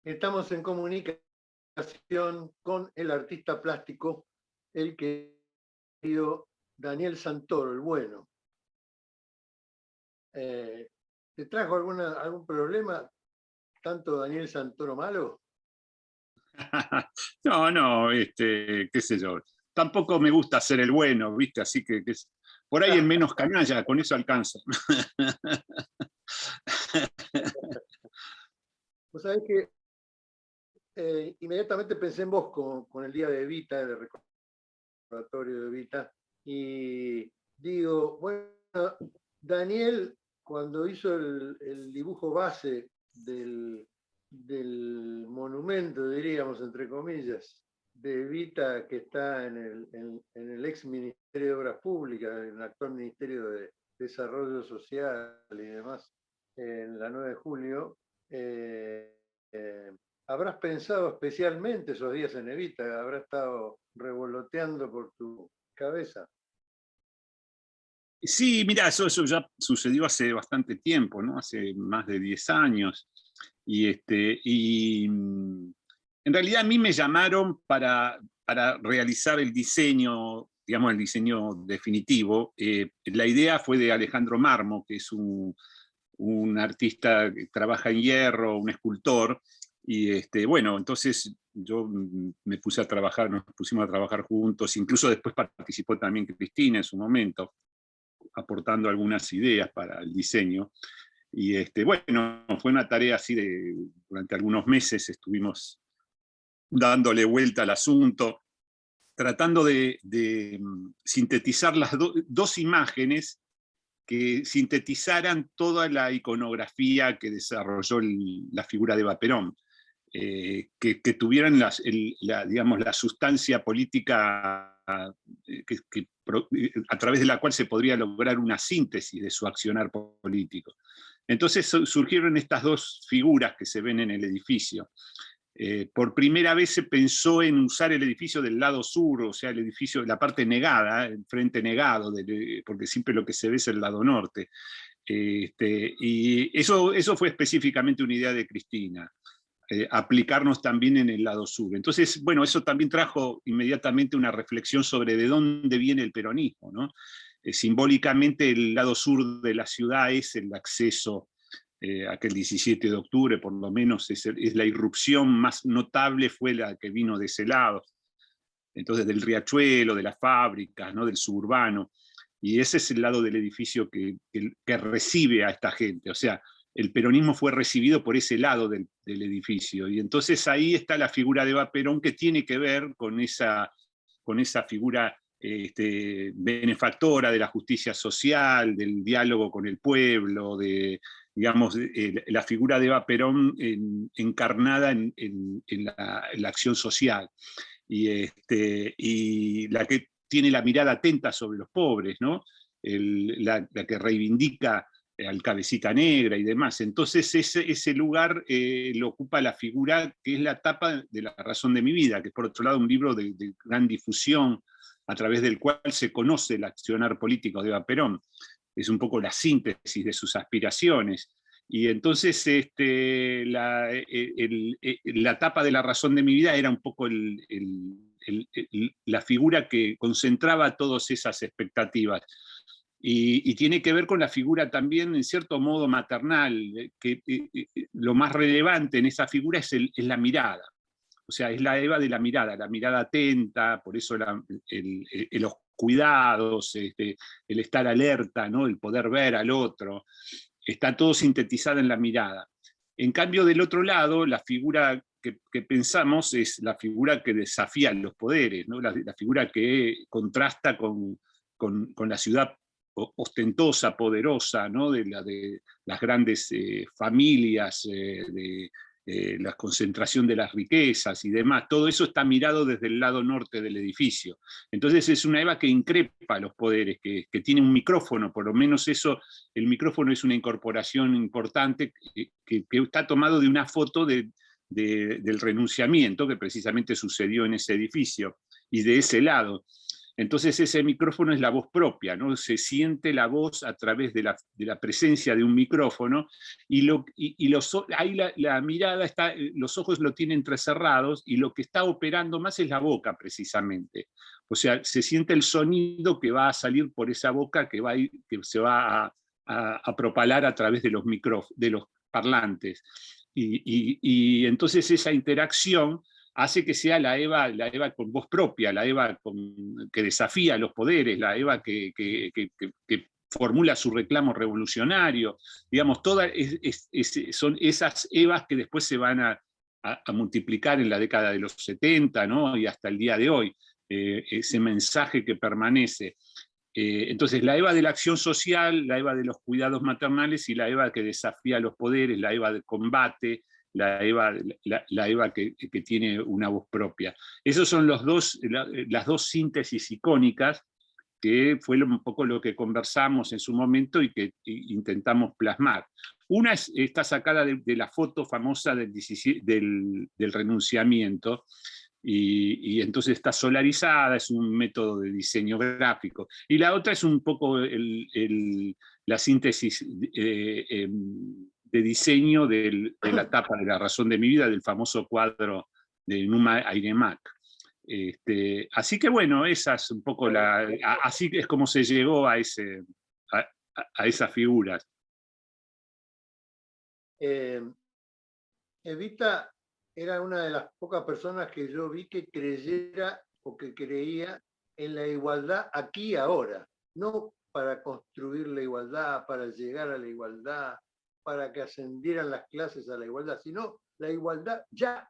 Estamos en comunicación con el artista plástico, el querido Daniel Santoro, el bueno. ¿Te trajo algún problema, tanto Daniel Santoro malo? No, no, qué sé yo. Tampoco me gusta ser el bueno, ¿viste? Así que por ahí en menos canalla, con eso alcanza. Vos sabés que inmediatamente pensé en vos con el día de Evita, el recordatorio de Evita, y digo, bueno, Daniel, cuando hizo el dibujo base del monumento, diríamos, entre comillas, de Evita, que está en el ex Ministerio de Obras Públicas, en el actual Ministerio de Desarrollo Social y demás, en la 9 de julio, habrás pensado especialmente esos días en Evita, habrá estado revoloteando por tu cabeza. Sí, mira, eso ya sucedió hace bastante tiempo, ¿no? Hace más de 10 años. En realidad a mí me llamaron para realizar el diseño, digamos, el diseño definitivo. La idea fue de Alejandro Marmo, que es un artista que trabaja en hierro, un escultor, y bueno, entonces yo me puse a trabajar, nos pusimos a trabajar juntos, incluso después participó también Cristina en su momento, aportando algunas ideas para el diseño. Y bueno, fue una tarea así durante algunos meses estuvimos dándole vuelta al asunto, tratando de sintetizar las dos imágenes que sintetizaran toda la iconografía que desarrolló la figura de Eva Perón, que tuvieran digamos, la sustancia política a través de la cual se podría lograr una síntesis de su accionar político. Entonces surgieron estas dos figuras que se ven en el edificio. Por primera vez se pensó en usar el edificio del lado sur, o sea, el edificio, la parte negada, el frente negado, porque siempre lo que se ve es el lado norte. Y eso fue específicamente una idea de Cristina, aplicarnos también en el lado sur. Entonces, bueno, eso también trajo inmediatamente una reflexión sobre de dónde viene el peronismo, ¿no? Simbólicamente el lado sur de la ciudad es el acceso aquel 17 de octubre, por lo menos es la irrupción más notable, fue la que vino de ese lado, entonces del riachuelo, de las fábricas, ¿no? Del suburbano, y ese es el lado del edificio que recibe a esta gente, o sea, el peronismo fue recibido por ese lado del edificio, y entonces ahí está la figura de Eva Perón que tiene que ver con esa figura benefactora de la justicia social, del diálogo con el pueblo, digamos, la figura de Eva Perón encarnada en la acción social, y la que tiene la mirada atenta sobre los pobres, ¿no? La que reivindica al Cabecita Negra y demás. Entonces ese lugar lo ocupa la figura que es la tapa de La razón de mi vida, que es por otro lado un libro de gran difusión a través del cual se conoce el accionar político de Eva Perón. Es un poco la síntesis de sus aspiraciones. Y entonces la tapa de La razón de mi vida era un poco la figura que concentraba todas esas expectativas. Y tiene que ver con la figura también, en cierto modo, maternal, que lo más relevante en esa figura es la mirada. O sea, es la Eva de la mirada atenta, por eso los cuidados, el estar alerta, ¿no? El poder ver al otro, está todo sintetizado en la mirada. En cambio, del otro lado, la figura que pensamos es la figura que desafía los poderes, ¿no? La figura que contrasta con la ciudad ostentosa, poderosa, ¿no? De las grandes familias, de la concentración de las riquezas y demás. Todo eso está mirado desde el lado norte del edificio. Entonces es una Eva que increpa a los poderes, que tiene un micrófono, por lo menos eso, el micrófono es una incorporación importante que está tomado de una foto del renunciamiento que precisamente sucedió en ese edificio y de ese lado. Entonces ese micrófono es la voz propia, ¿no? Se siente la voz a través de la presencia de un micrófono, ahí la mirada está, los ojos lo tienen entrecerrados, y lo que está operando más es la boca, precisamente. O sea, se siente el sonido que va a salir por esa boca, que se va a propalar a través de los parlantes. Y entonces esa interacción hace que sea la Eva con voz propia, la Eva que desafía los poderes, la Eva que formula su reclamo revolucionario. Digamos, son esas Evas que después se van a multiplicar en la década de los 70, ¿no? Y hasta el día de hoy, ese mensaje que permanece. Entonces, la Eva de la acción social, la Eva de los cuidados maternales, y la Eva que desafía los poderes, la Eva de combate, la Eva que tiene una voz propia. Esas son las dos síntesis icónicas, que fue un poco lo que conversamos en su momento y que intentamos plasmar. Una está sacada de la foto famosa del renunciamiento, y entonces está solarizada, es un método de diseño gráfico. Y la otra es un poco la síntesis de diseño de la tapa de La razón de mi vida, del famoso cuadro de Numa Airemak. Así que bueno, esa es un poco así es como se llegó a esas figuras. Evita era una de las pocas personas que yo vi que creyera o que creía en la igualdad aquí y ahora, no para construir la igualdad, para llegar a la igualdad, para que ascendieran las clases a la igualdad, sino la igualdad ya,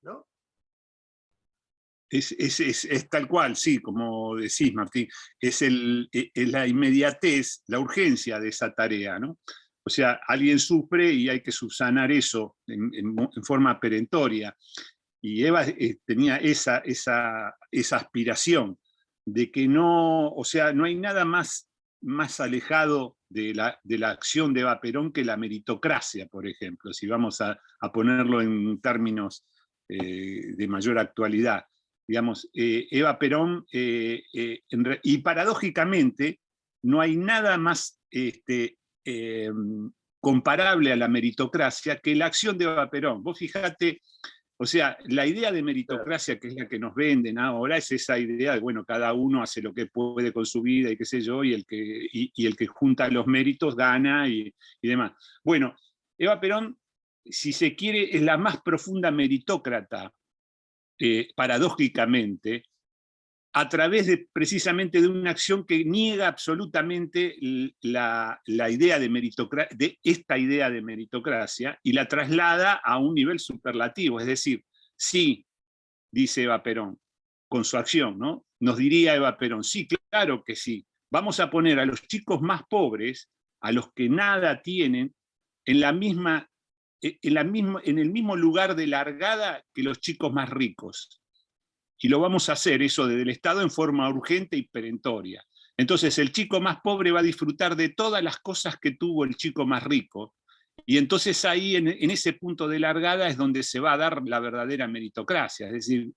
¿no? Es tal cual, sí, como decís, Martín, es la inmediatez, la urgencia de esa tarea, ¿no? O sea, alguien sufre y hay que subsanar eso en forma perentoria. Y Eva tenía esa aspiración de que no, o sea, no hay nada más alejado de la acción de Eva Perón que la meritocracia, por ejemplo, si vamos a ponerlo en términos de mayor actualidad. Digamos, Eva Perón, y paradójicamente, no hay nada más comparable a la meritocracia que la acción de Eva Perón. Vos fijate, o sea, la idea de meritocracia, que es la que nos venden ahora, es esa idea de, bueno, cada uno hace lo que puede con su vida y qué sé yo, y el que junta los méritos gana y demás. Bueno, Eva Perón, si se quiere, es la más profunda meritócrata, paradójicamente, a través precisamente de una acción que niega absolutamente la idea de esta idea de meritocracia, y la traslada a un nivel superlativo. Es decir, sí, dice Eva Perón, con su acción, ¿no? Nos diría Eva Perón, sí, claro que sí, vamos a poner a los chicos más pobres, a los que nada tienen, en el mismo lugar de largada que los chicos más ricos. Y lo vamos a hacer eso desde el Estado en forma urgente y perentoria. Entonces el chico más pobre va a disfrutar de todas las cosas que tuvo el chico más rico, y entonces ahí en ese punto de largada es donde se va a dar la verdadera meritocracia. Es decir,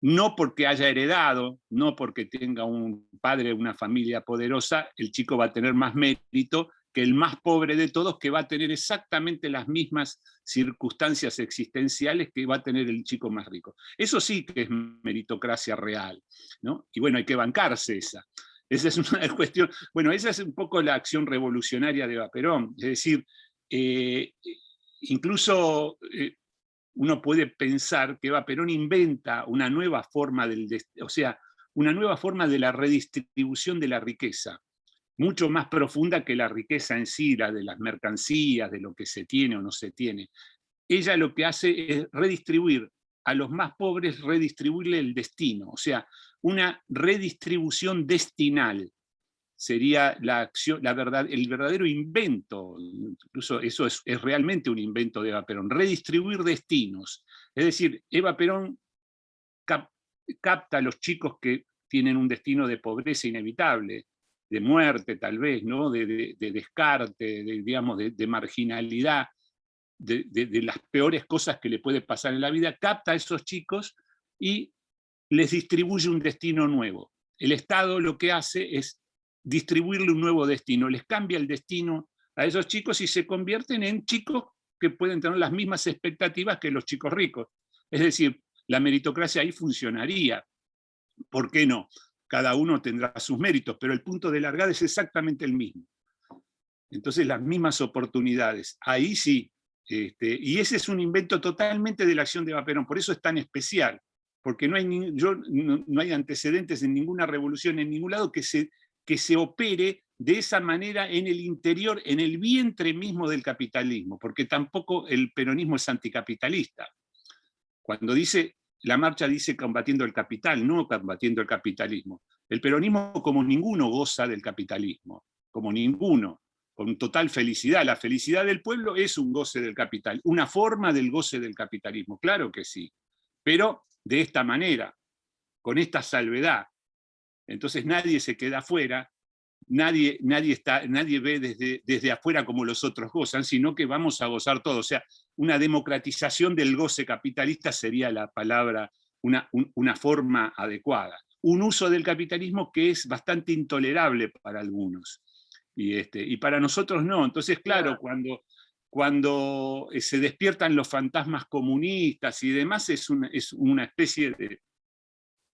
no porque haya heredado, no porque tenga un padre, una familia poderosa, el chico va a tener más mérito que el más pobre de todos, que va a tener exactamente las mismas circunstancias existenciales que va a tener el chico más rico. Eso sí que es meritocracia real, ¿no? Y bueno, hay que bancarse esa. Esa es una cuestión. Bueno, esa es un poco la acción revolucionaria de Eva Perón. Es decir, incluso uno puede pensar que Eva Perón inventa una nueva forma una nueva forma de la redistribución de la riqueza, mucho más profunda que la riqueza en sí, la de las mercancías, de lo que se tiene o no se tiene. Ella lo que hace es redistribuir a los más pobres, redistribuirle el destino, o sea, una redistribución destinal sería el verdadero invento. Incluso eso es realmente un invento de Eva Perón, redistribuir destinos. Es decir, Eva Perón capta a los chicos que tienen un destino de pobreza inevitable, de muerte tal vez, ¿no? de descarte, digamos, de marginalidad, de las peores cosas que le puede pasar en la vida, capta a esos chicos y les distribuye un destino nuevo. el Estado lo que hace es distribuirle un nuevo destino, les cambia el destino a esos chicos y se convierten en chicos que pueden tener las mismas expectativas que los chicos ricos. Es decir, la meritocracia ahí funcionaría. ¿Por qué no? Cada uno tendrá sus méritos, pero el punto de largada es exactamente el mismo. Entonces, las mismas oportunidades. Ahí sí. Y ese es un invento totalmente de la acción de Eva Perón, por eso es tan especial, porque no hay antecedentes en ninguna revolución, en ningún lado, que se opere de esa manera en el interior, en el vientre mismo del capitalismo, porque tampoco el peronismo es anticapitalista. Cuando la marcha dice combatiendo el capital, no combatiendo el capitalismo. El peronismo, como ninguno, goza del capitalismo, como ninguno, con total felicidad. La felicidad del pueblo es un goce del capital, una forma del goce del capitalismo, claro que sí, pero de esta manera, con esta salvedad. Entonces nadie se queda afuera, nadie ve desde afuera como los otros gozan, sino que vamos a gozar todos. O sea, una democratización del goce capitalista sería la palabra, una forma adecuada. Un uso del capitalismo que es bastante intolerable para algunos. Y para nosotros no. Entonces, claro, cuando se despiertan los fantasmas comunistas y demás, es una especie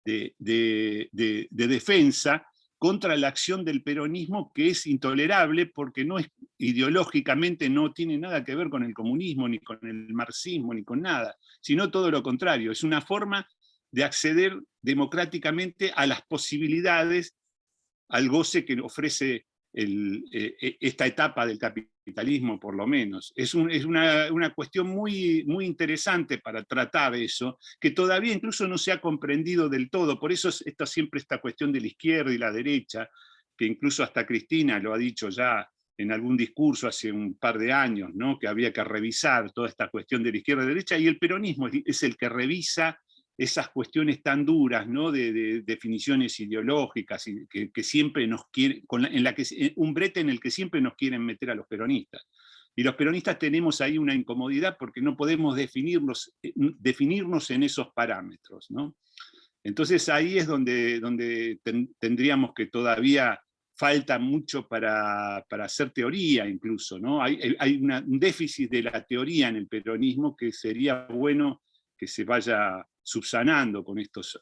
de defensa contra la acción del peronismo, que es intolerable porque no es ideológicamente, no tiene nada que ver con el comunismo, ni con el marxismo, ni con nada, sino todo lo contrario. Es una forma de acceder democráticamente a las posibilidades, al goce que ofrece esta etapa del capitalismo, por lo menos. Es una cuestión muy, muy interesante para tratar eso, que todavía incluso no se ha comprendido del todo. Por eso está siempre esta cuestión de la izquierda y la derecha, que incluso hasta Cristina lo ha dicho ya en algún discurso hace un par de años, ¿no? Que había que revisar toda esta cuestión de la izquierda y la derecha, y el peronismo es el que revisa esas cuestiones tan duras, ¿no? de definiciones ideológicas que siempre nos quieren, un brete en el que siempre nos quieren meter a los peronistas. Y los peronistas tenemos ahí una incomodidad porque no podemos definirnos en esos parámetros, ¿no? Entonces ahí es donde tendríamos que todavía falta mucho para hacer teoría incluso, ¿no? Hay un déficit de la teoría en el peronismo que sería bueno que se vaya subsanando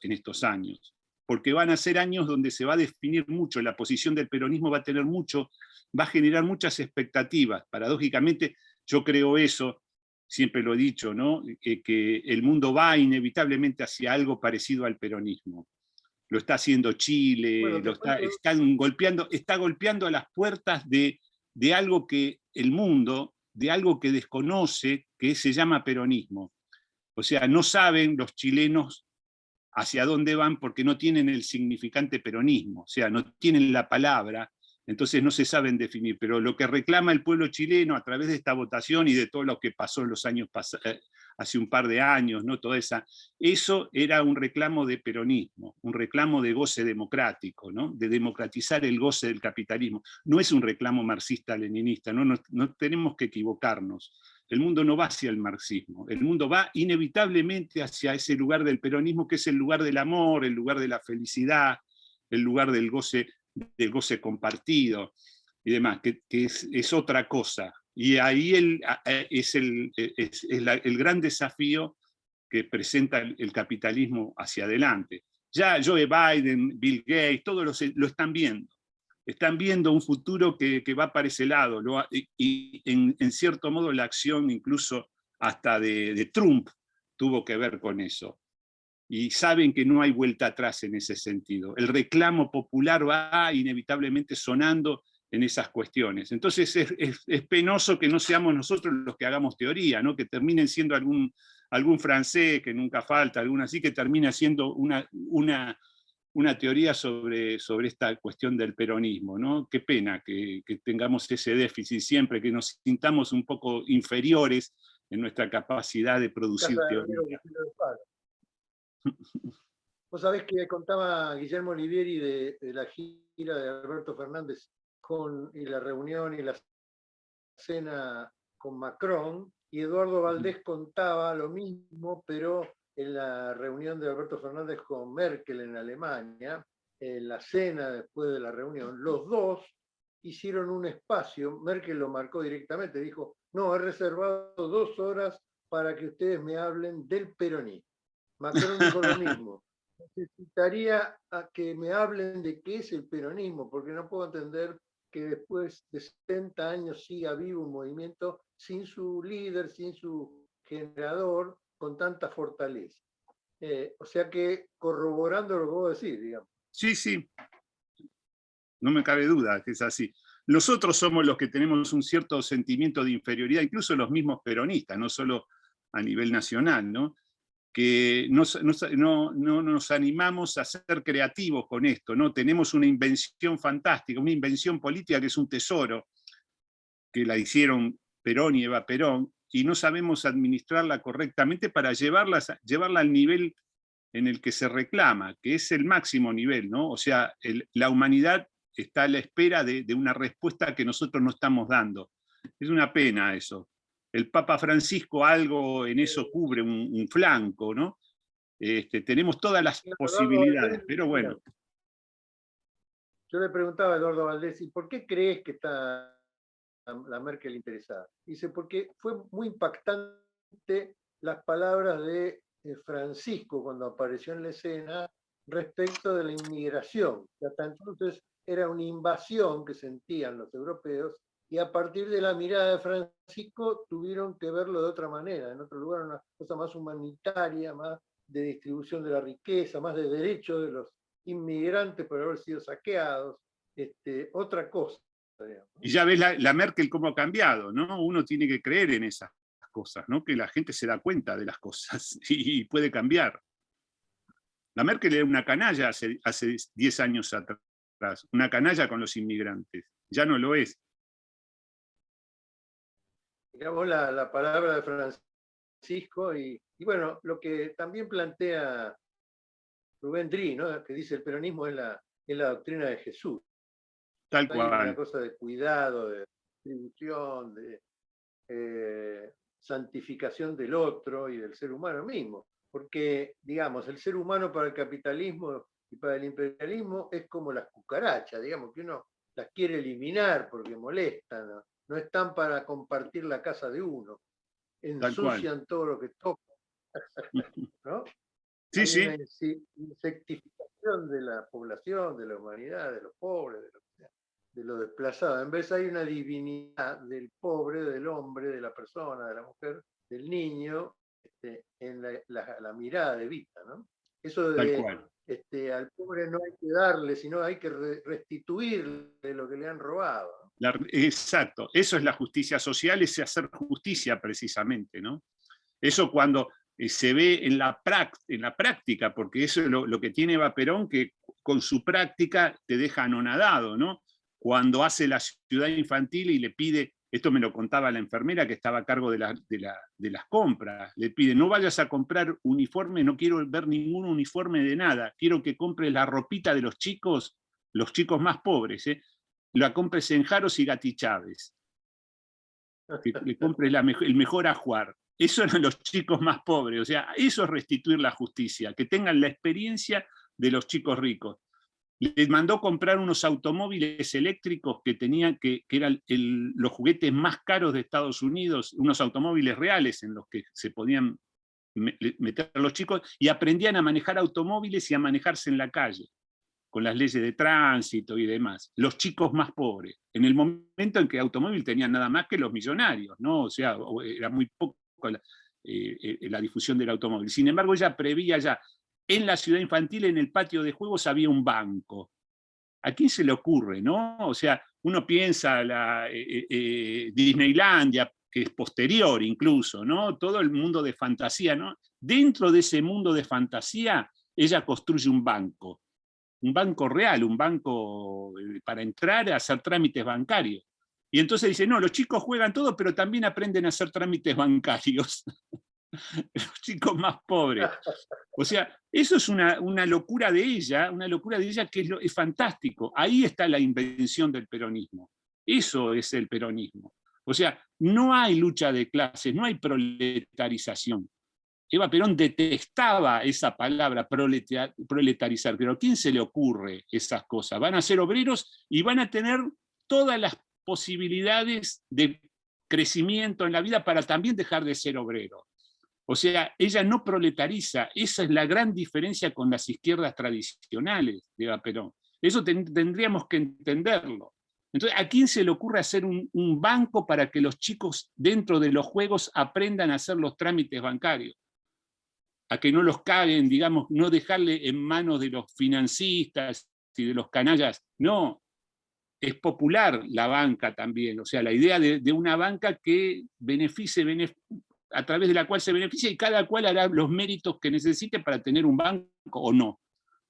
en estos años, porque van a ser años donde se va a definir mucho, la posición del peronismo va a generar muchas expectativas. Paradójicamente, yo creo eso, siempre lo he dicho, ¿no? Que el mundo va inevitablemente hacia algo parecido al peronismo. Lo está haciendo Chile, Bueno, está golpeando a las puertas de algo que el mundo, de algo que desconoce, que se llama peronismo. O sea, no saben los chilenos hacia dónde van porque no tienen el significante peronismo, o sea, no tienen la palabra, entonces no se saben definir. Pero lo que reclama el pueblo chileno a través de esta votación y de todo lo que pasó en los años hace un par de años, ¿no? Eso era un reclamo de peronismo, un reclamo de goce democrático, ¿no? De democratizar el goce del capitalismo. No es un reclamo marxista-leninista, no tenemos que equivocarnos. El mundo no va hacia el marxismo, el mundo va inevitablemente hacia ese lugar del peronismo, que es el lugar del amor, el lugar de la felicidad, el lugar del goce compartido y demás, que es otra cosa. Y ahí es el gran desafío que presenta el capitalismo hacia adelante. Ya Joe Biden, Bill Gates, todos lo están viendo. Están viendo un futuro que va para ese lado. Y en cierto modo la acción incluso hasta de Trump tuvo que ver con eso. Y saben que no hay vuelta atrás en ese sentido. El reclamo popular va inevitablemente sonando en esas cuestiones. Entonces es penoso que no seamos nosotros los que hagamos teoría, ¿no? Que terminen siendo algún francés, que nunca falta, alguna así, que termina siendo una teoría sobre esta cuestión del peronismo, ¿no? Qué pena que tengamos ese déficit siempre, que nos sintamos un poco inferiores en nuestra capacidad de producir teoría. Vos sabés que contaba Guillermo Olivieri de la gira de Alberto Fernández y la reunión y la cena con Macron, y Eduardo Valdés contaba lo mismo, pero en la reunión de Alberto Fernández con Merkel en Alemania, en la cena después de la reunión, los dos hicieron un espacio, Merkel lo marcó directamente, dijo, no, he reservado 2 horas para que ustedes me hablen del peronismo. Macron dijo lo mismo, necesitaría a que me hablen de qué es el peronismo, porque no puedo entender que después de 70 años siga vivo un movimiento sin su líder, sin su generador, con tanta fortaleza. O sea que corroborando lo que vos decís, digamos. Sí, sí, no me cabe duda que es así. Nosotros somos los que tenemos un cierto sentimiento de inferioridad, incluso los mismos peronistas, no solo a nivel nacional, ¿no? Que no nos animamos a ser creativos con esto, ¿no? Tenemos una invención fantástica, una invención política que es un tesoro, que la hicieron Perón y Eva Perón, y no sabemos administrarla correctamente para llevarla al nivel en el que se reclama, que es el máximo nivel, ¿no? O sea, la humanidad está a la espera de una respuesta que nosotros no estamos dando. Es una pena eso. El Papa Francisco algo en eso cubre un flanco, ¿no? Tenemos todas las posibilidades, pero bueno. Yo le preguntaba a Eduardo Valdés, ¿y por qué crees que está la Merkel interesada? Dice, porque fue muy impactante las palabras de Francisco cuando apareció en la escena respecto de la inmigración, que hasta entonces era una invasión que sentían los europeos, y a partir de la mirada de Francisco tuvieron que verlo de otra manera, en otro lugar una cosa más humanitaria, más de distribución de la riqueza, más de derechos de los inmigrantes por haber sido saqueados, otra cosa. Digamos. Y ya ves la Merkel cómo ha cambiado, ¿no? Uno tiene que creer en esas cosas, ¿no? Que la gente se da cuenta de las cosas y puede cambiar. La Merkel era una canalla hace 10 años atrás, una canalla con los inmigrantes. Ya no lo es. Digamos la palabra de Francisco y bueno, lo que también plantea Rubén Dri, ¿no? Que dice el peronismo es la doctrina de Jesús. Tal Hay cual. una cosa de cuidado, de distribución, de santificación del otro y del ser humano mismo. Porque, digamos, el ser humano para el capitalismo y para el imperialismo es como las cucarachas, digamos, que uno las quiere eliminar porque molestan, no están para compartir la casa de uno, ensucian todo lo que tocan, ¿no? Sí, Hay sí. una insectificación de la población, de la humanidad, de los pobres, de los desplazados. En vez hay una divinidad del pobre, del hombre, de la persona, de la mujer, del niño, en la mirada de Vita, ¿no? Eso de al pobre no hay que darle, sino hay que restituirle lo que le han robado. Exacto, eso es la justicia social, es hacer justicia precisamente, ¿no? Eso cuando se ve en la práctica, porque eso es lo que tiene Eva Perón, que con su práctica te deja anonadado, ¿no? Cuando hace la ciudad infantil y le pide, esto me lo contaba la enfermera que estaba a cargo de las compras, le pide, no vayas a comprar uniforme, no quiero ver ningún uniforme de nada, quiero que compres la ropita de los chicos más pobres, la compres en Jaros y Gatti Chávez, que le compres el mejor ajuar. Eso eran los chicos más pobres, o sea, eso es restituir la justicia, que tengan la experiencia de los chicos ricos. Les mandó comprar unos automóviles eléctricos que tenían, que eran los juguetes más caros de Estados Unidos, unos automóviles reales en los que se podían meter los chicos y aprendían a manejar automóviles y a manejarse en la calle, con las leyes de tránsito y demás. Los chicos más pobres, en el momento en que automóvil tenían nada más que los millonarios, ¿no? O sea, era muy poco la difusión del automóvil. Sin embargo, ella prevía ya, en la ciudad infantil, en el patio de juegos, había un banco. ¿A quién se le ocurre, no? O sea, uno piensa Disneylandia, que es posterior incluso, ¿no? Todo el mundo de fantasía, ¿no? Dentro de ese mundo de fantasía, ella construye un banco real, un banco para entrar a hacer trámites bancarios. Y entonces dice, no, los chicos juegan todo, pero también aprenden a hacer trámites bancarios. Los chicos más pobres. O sea, eso es una locura de ella que es fantástico. Ahí está la invención del peronismo. Eso es el peronismo. O sea, no hay lucha de clases, no hay proletarización. Eva Perón detestaba esa palabra proletarizar, pero ¿a quién se le ocurre esas cosas? Van a ser obreros y van a tener todas las posibilidades de crecimiento en la vida para también dejar de ser obreros. O sea, ella no proletariza, esa es la gran diferencia con las izquierdas tradicionales de Eva Perón. Eso tendríamos que entenderlo. Entonces, ¿a quién se le ocurre hacer un banco para que los chicos dentro de los juegos aprendan a hacer los trámites bancarios? A que no los caguen, digamos, no dejarle en manos de los financistas y de los canallas. No, es popular la banca también, o sea, la idea de una banca que beneficie, a través de la cual se beneficia y cada cual hará los méritos que necesite para tener un banco o no.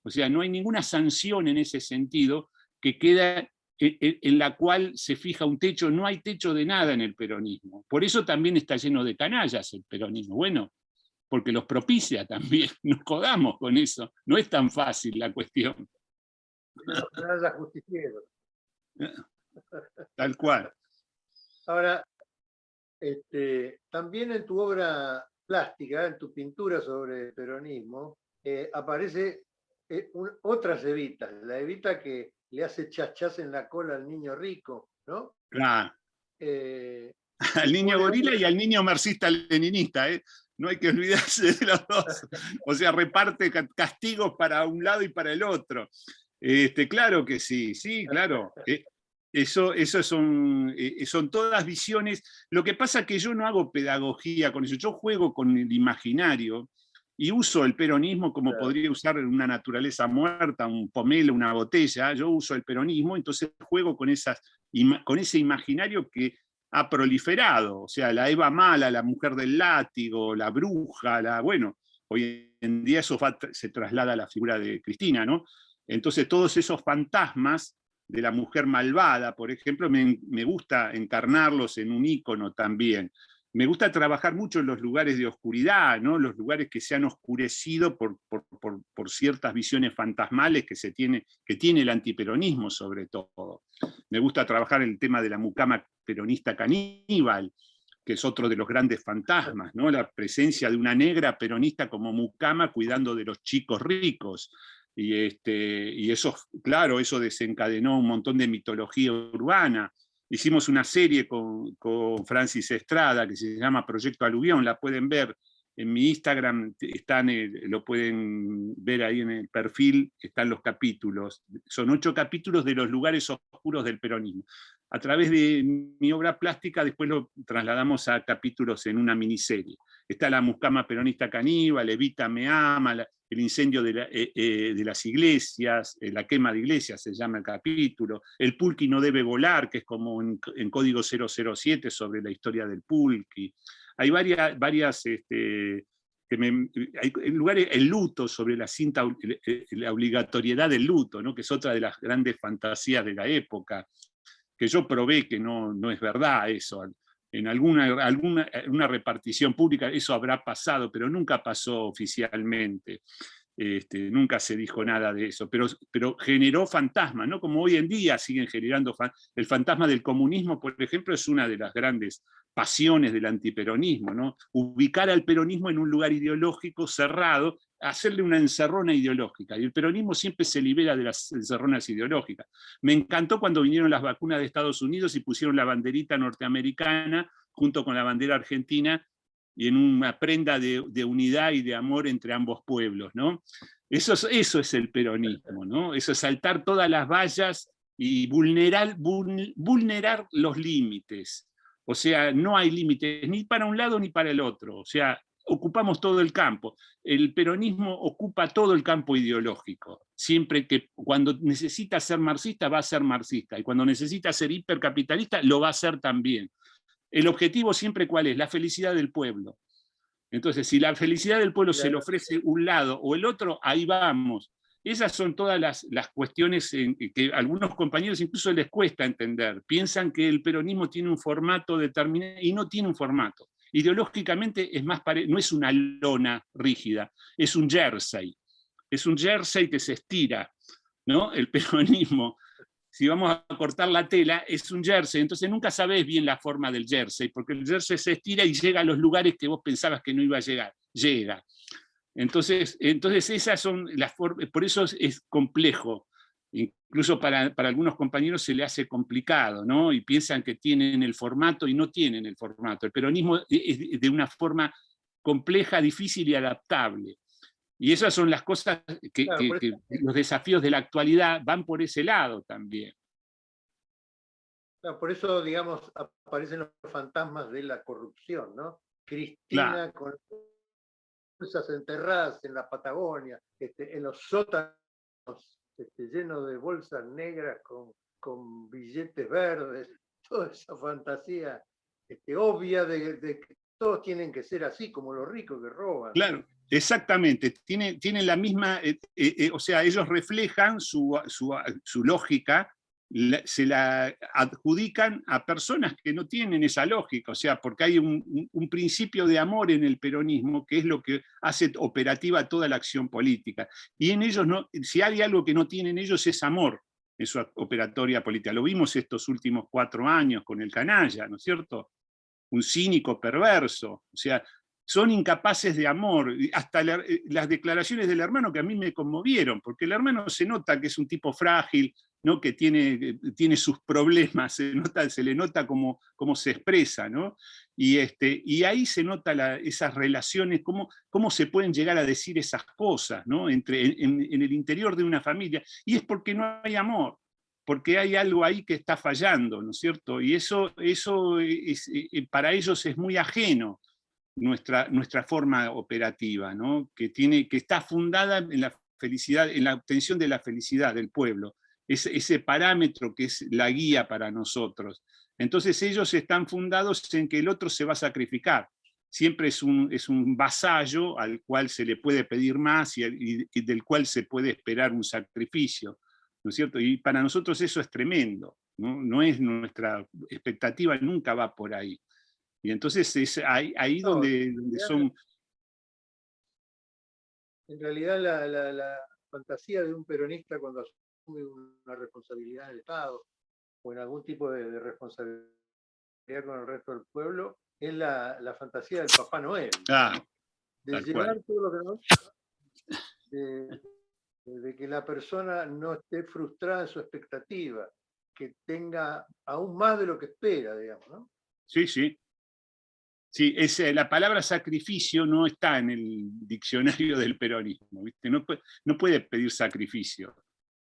O sea, no hay ninguna sanción en ese sentido que queda en la cual se fija un techo. No hay techo de nada en el peronismo. Por eso también está lleno de canallas el peronismo. Bueno, porque los propicia también. Nos jodamos con eso. No es tan fácil la cuestión. Los canallas justicieros. Tal cual. Ahora, también en tu obra plástica, en tu pintura sobre el peronismo, aparece otras Evitas, la Evita que le hace chachás en la cola al niño rico, ¿no? Claro. Eh, Al niño gorila y al niño marxista-leninista, ¿eh? No hay que olvidarse de los dos. O sea, reparte castigos para un lado y para el otro. Claro que sí, sí, claro. Eso son todas visiones. Lo que pasa es que yo no hago pedagogía con eso, yo juego con el imaginario y uso el peronismo como Claro. podría usar una naturaleza muerta, un pomelo, una botella. Yo uso el peronismo, entonces juego con ese imaginario que ha proliferado. O sea, la Eva mala, la mujer del látigo, la bruja, bueno, hoy en día eso se traslada a la figura de Cristina, ¿no? Entonces todos esos fantasmas de la mujer malvada, por ejemplo, me gusta encarnarlos en un ícono también. Me gusta trabajar mucho en los lugares de oscuridad, ¿no? Los lugares que se han oscurecido por ciertas visiones fantasmales que tiene el antiperonismo sobre todo. Me gusta trabajar el tema de la mucama peronista caníbal, que es otro de los grandes fantasmas, ¿no? La presencia de una negra peronista como mucama cuidando de los chicos ricos. Y eso, claro, eso desencadenó un montón de mitología urbana. Hicimos una serie con Francis Estrada que se llama Proyecto Aluvión, la pueden ver en mi Instagram, lo pueden ver ahí en el perfil, están los capítulos. Son 8 capítulos de los lugares oscuros del peronismo. A través de mi obra plástica después lo trasladamos a capítulos en una miniserie. Está la mucama peronista caníbal, Evita me ama, el incendio de las iglesias, la quema de iglesias se llama el capítulo, el pulqui no debe volar, que es como en Código 007 sobre la historia del pulqui. Hay varias lugares, el luto, sobre la cinta, la obligatoriedad del luto, ¿no? Que es otra de las grandes fantasías de la época, que yo probé que no es verdad eso. En alguna repartición pública eso habrá pasado, pero nunca pasó oficialmente. Nunca se dijo nada de eso, pero generó fantasmas, ¿no? Como hoy en día siguen generando el fantasma del comunismo, por ejemplo, es una de las grandes pasiones del antiperonismo, ¿no? Ubicar al peronismo en un lugar ideológico cerrado, hacerle una encerrona ideológica, y el peronismo siempre se libera de las encerronas ideológicas. Me encantó cuando vinieron las vacunas de Estados Unidos y pusieron la banderita norteamericana junto con la bandera argentina, y en una prenda de unidad y de amor entre ambos pueblos, ¿no? Eso es el peronismo, ¿no? Eso es saltar todas las vallas y vulnerar los límites. O sea, no hay límites ni para un lado ni para el otro. O sea, ocupamos todo el campo. El peronismo ocupa todo el campo ideológico. Siempre que cuando necesita ser marxista, va a ser marxista. Y cuando necesita ser hipercapitalista, lo va a ser también. El objetivo siempre, ¿cuál es? La felicidad del pueblo. Entonces, si la felicidad del pueblo se le ofrece un lado o el otro, ahí vamos. Esas son todas las cuestiones que a algunos compañeros incluso les cuesta entender. Piensan que el peronismo tiene un formato determinado y no tiene un formato. Ideológicamente no es una lona rígida, es un jersey. Es un jersey que se estira, ¿no? El peronismo, si vamos a cortar la tela, es un jersey, entonces nunca sabés bien la forma del jersey, porque el jersey se estira y llega a los lugares que vos pensabas que no iba a llegar. llega. Entonces esas son las formas, por eso es complejo. Incluso para algunos compañeros se le hace complicado, ¿no? Y piensan que tienen el formato y no tienen el formato. El peronismo es de una forma compleja, difícil y adaptable. Y esas son las cosas Claro, que los desafíos de la actualidad van por ese lado también. claro, por eso, digamos, aparecen los fantasmas de la corrupción, ¿no? Claro. Cristina con bolsas enterradas en la Patagonia, en los sótanos llenos de bolsas negras con billetes verdes, toda esa fantasía obvia de que todos tienen que ser así, como los ricos que roban. Claro, exactamente. Tienen la misma, o sea, ellos reflejan su lógica, se la adjudican a personas que no tienen esa lógica, o sea, porque hay un principio de amor en el peronismo que es lo que hace operativa toda la acción política. Y en ellos, no, si hay algo que no tienen ellos es amor en su operatoria política. Lo vimos estos últimos 4 años con el canalla, ¿no es cierto? Un cínico perverso, o sea, son incapaces de amor. Hasta las declaraciones del hermano que a mí me conmovieron, porque el hermano se nota que es un tipo frágil, ¿no? Que tiene sus problemas, se le nota cómo se expresa, ¿no? Y ahí se nota esas relaciones, cómo se pueden llegar a decir esas cosas, ¿no? En el interior de una familia, y es porque no hay amor, porque hay algo ahí que está fallando, ¿no es cierto? Y eso para ellos es muy ajeno, nuestra forma operativa, ¿no? que está fundada en la felicidad, en la obtención de la felicidad del pueblo, ese parámetro que es la guía para nosotros. Entonces ellos están fundados en que el otro se va a sacrificar. Siempre es un vasallo al cual se le puede pedir más y del cual se puede esperar un sacrificio, ¿no es cierto? Y para nosotros eso es tremendo, ¿no? No es nuestra expectativa, nunca va por ahí. Y entonces es ahí No, donde son... en realidad la fantasía de un peronista cuando asume una responsabilidad del Estado o en algún tipo de responsabilidad con el resto del pueblo es la fantasía del Papá Noel, de tal llevar cual. todo lo que no, de que la persona no esté frustrada en su expectativa, que tenga aún más de lo que espera, digamos, ¿no? Sí, sí. Sí, la palabra sacrificio no está en el diccionario del peronismo, ¿viste? No puede pedir sacrificio.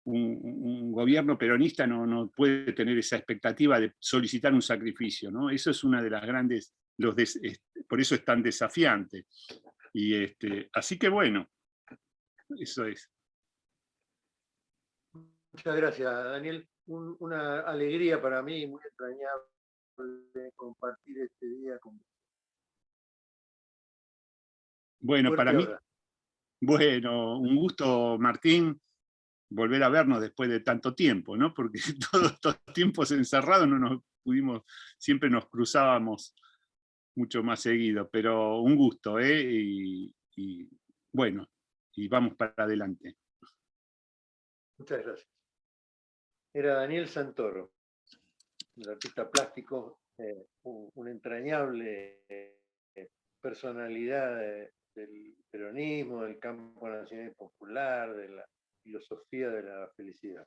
Un gobierno peronista no puede tener esa expectativa de solicitar un sacrificio, ¿no? Eso es una de las grandes, por eso es tan desafiante. Y así que bueno, eso es. Muchas gracias, Daniel. Una alegría para mí, muy entrañable compartir este día con vos. Bueno, para Fuerte mí, abrazo. bueno, un gusto, Martín, volver a vernos después de tanto tiempo, ¿no? Porque todos estos tiempos encerrados no nos pudimos, siempre nos cruzábamos mucho más seguido, pero un gusto, ¿eh? Y bueno, y vamos para adelante. Muchas gracias. Era Daniel Santoro, el artista plástico, una entrañable personalidad del peronismo, del campo nacional y popular, de la filosofía de la felicidad.